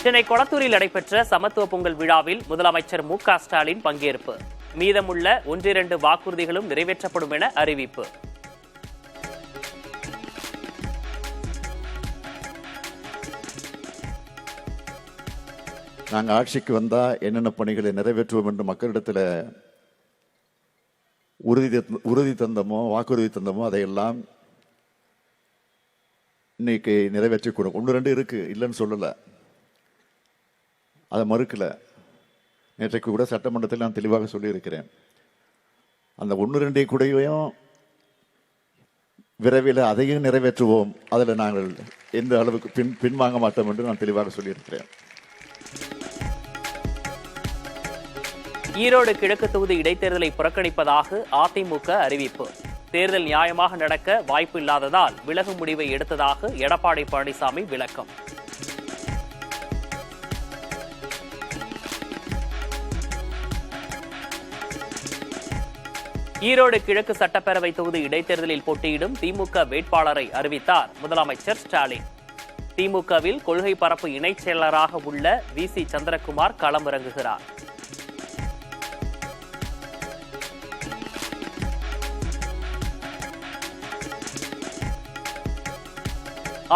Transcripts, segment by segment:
சென்னை கொளத்தூரில் நடைபெற்ற சமத்துவ பொங்கல் விழாவில் முதலமைச்சர் மு.க.ஸ்டாலின் பங்கேற்பு. மீதமுள்ள 1-2 வாக்குறுதிகளும் நிறைவேற்றப்படும் என அறிவிப்பு. நாங்கள் ஆட்சிக்கு வந்தா என்னென்ன பணிகளை நிறைவேற்றுவோம் என்று மக்களிடத்தில் உறுதி தந்தமோ வாக்குறுதி தந்தமோ அதையெல்லாம் இன்னைக்கு நிறைவேற்றி கொடுக்கும். 1-2 இருக்கு, இல்லைன்னு சொல்லலை, அதை மறுக்கல. நேற்றைக்கு கூட சட்டமன்றத்தில் நான் தெளிவாக சொல்லியிருக்கிறேன். அந்த 1-2 கூடயும் விரைவில் அதையும் நிறைவேற்றுவோம். அதில் நாங்கள் எந்த அளவுக்கு பின்வாங்க மாட்டோம் என்று நான் தெளிவாக சொல்லியிருக்கிறேன். ஈரோடு கிழக்கு தொகுதி இடைத்தேர்தலை புறக்கணிப்பதாக அதிமுக அறிவிப்பு. தேர்தல் நியாயமாக நடக்க வாய்ப்பு இல்லாததால் விலகும் முடிவை எடுத்ததாக எடப்பாடி பழனிசாமி விளக்கம். ஈரோடு கிழக்கு சட்டப்பேரவை தொகுதி இடைத்தேர்தலில் போட்டியிடும் திமுக வேட்பாளரை அறிவித்தார் முதலமைச்சர் ஸ்டாலின். திமுகவில் கொள்கை பரப்பு இணைச் செயலராக உள்ள வி.சி. சந்திரகுமார் களமிறங்குகிறார்.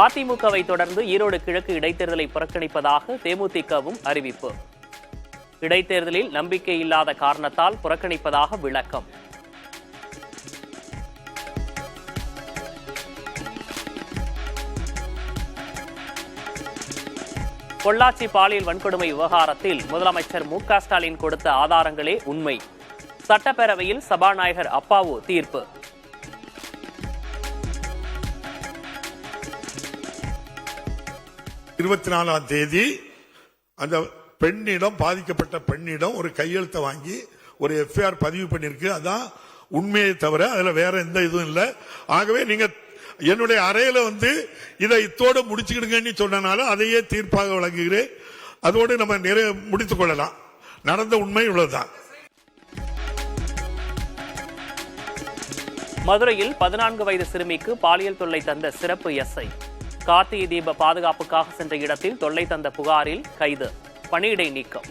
அதிமுகவை தொடர்ந்து ஈரோடு கிழக்கு இடைத்தேர்தலை புறக்கணிப்பதாக தேமுதிகவும் அறிவிப்பு. இடைத்தேர்தலில் நம்பிக்கை இல்லாத காரணத்தால் புறக்கணிப்பதாக விளக்கம். பொள்ளாச்சி பாலியல் வன்கொடுமை விவகாரத்தில் முதலமைச்சர் மு.க.ஸ்டாலின் கொடுத்த ஆதாரங்களே உண்மை. சட்டப்பேரவையில் சபாநாயகர் அப்பாவு தீர்ப்பு. தேதி அந்த பெண்ணிடம், பாதிக்கப்பட்ட பெண்ணிடம் ஒரு கையெழுத்தை வாங்கி ஒரு எஃப்ஐஆர் பதிவு பண்ணிருக்கு. அதான் உண்மையை தவிர அதுல வேற எந்த இதுவும் இல்லை. ஆகவே நீங்க என்னுடைய அறையில இதை இத்தோடு முடிச்சுக்கிடுங்கன்னு சொன்னனால அதையே தீர்ப்பாக வழங்குகிறேன். அதோடு நம்ம முடித்துக் கொள்ளலாம். நடந்த உண்மை உள்ளதுதான். மதுரையில் 14 வயது சிறுமிக்கு பாலியல் தொல்லை தந்த சிறப்பு எஸ்ஐ. கார்த்திகை தீப பாதுகாப்புக்காக சென்ற இடத்தில் தொல்லை தந்த புகாரில் கைது, பணியிடை நீக்கம்.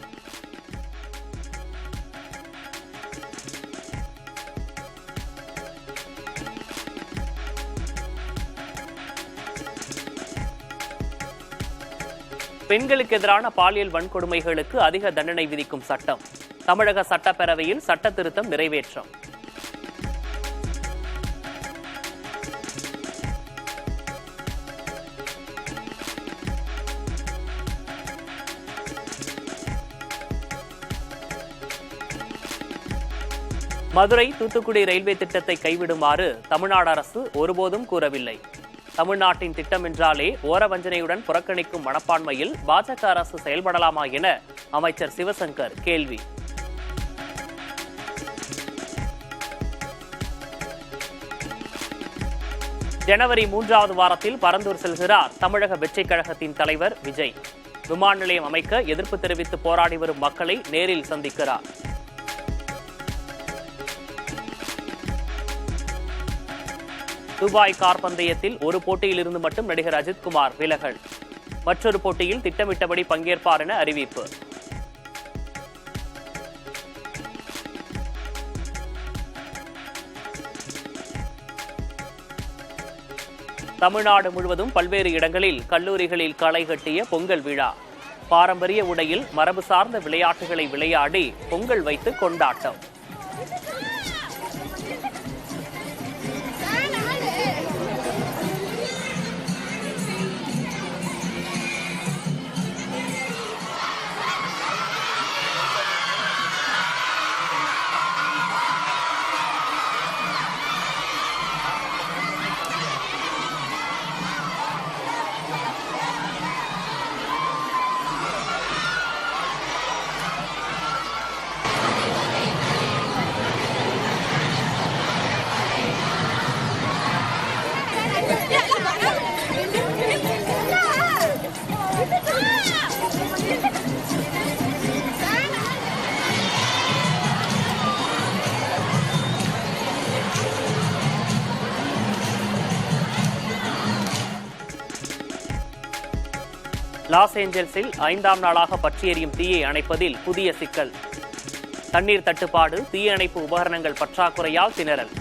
பெண்களுக்கு எதிரான பாலியல் வன்கொடுமைகளுக்கு அதிக தண்டனை விதிக்கும் சட்டம். தமிழக சட்டப்பேரவையில் சட்ட திருத்தம் நிறைவேற்றம். மதுரை தூத்துக்குடி ரயில்வே திட்டத்தை கைவிடுமாறு தமிழ்நாடு அரசு ஒருபோதும் கூறவில்லை. தமிழ்நாட்டின் திட்டம் என்றாலே ஓரவஞ்சனையுடன் புறக்கணிக்கும் மனப்பான்மையில் பாஜக அரசு செயல்படலாமா என அமைச்சர் சிவசங்கர் கேள்வி. ஜனவரி 3வது வாரத்தில் பரந்தூர் செல்கிறார் தமிழக வெற்றிக் கழகத்தின் தலைவர் விஜய். விமான நிலையம் அமைக்க எதிர்ப்பு தெரிவித்து போராடி வரும் மக்களை நேரில் சந்திக்கிறார். துபாய் கார் பந்தயத்தில் ஒரு போட்டியில் இருந்து மட்டும் நடிகர் அஜித்குமார் விலகல். மற்றொரு போட்டியில் திட்டமிட்டபடி பங்கேற்பார் என அறிவிப்பு. தமிழ்நாடு முழுவதும் பல்வேறு இடங்களில் கல்லூரிகளில் களை கட்டிய பொங்கல் விழா. பாரம்பரிய உடையில் மரபு சார்ந்த விளையாட்டுகளை விளையாடி பொங்கல் வைத்து கொண்டாட்டம். லாஸ் ஏஞ்சல்ஸில் 5ஆம் நாளாக பற்றி எரியும் தீயை அணைப்பதில் புதிய சிக்கல். தண்ணீர் தட்டுப்பாடு, தீயணைப்பு உபகரணங்கள் பற்றாக்குறையால் திணறல்.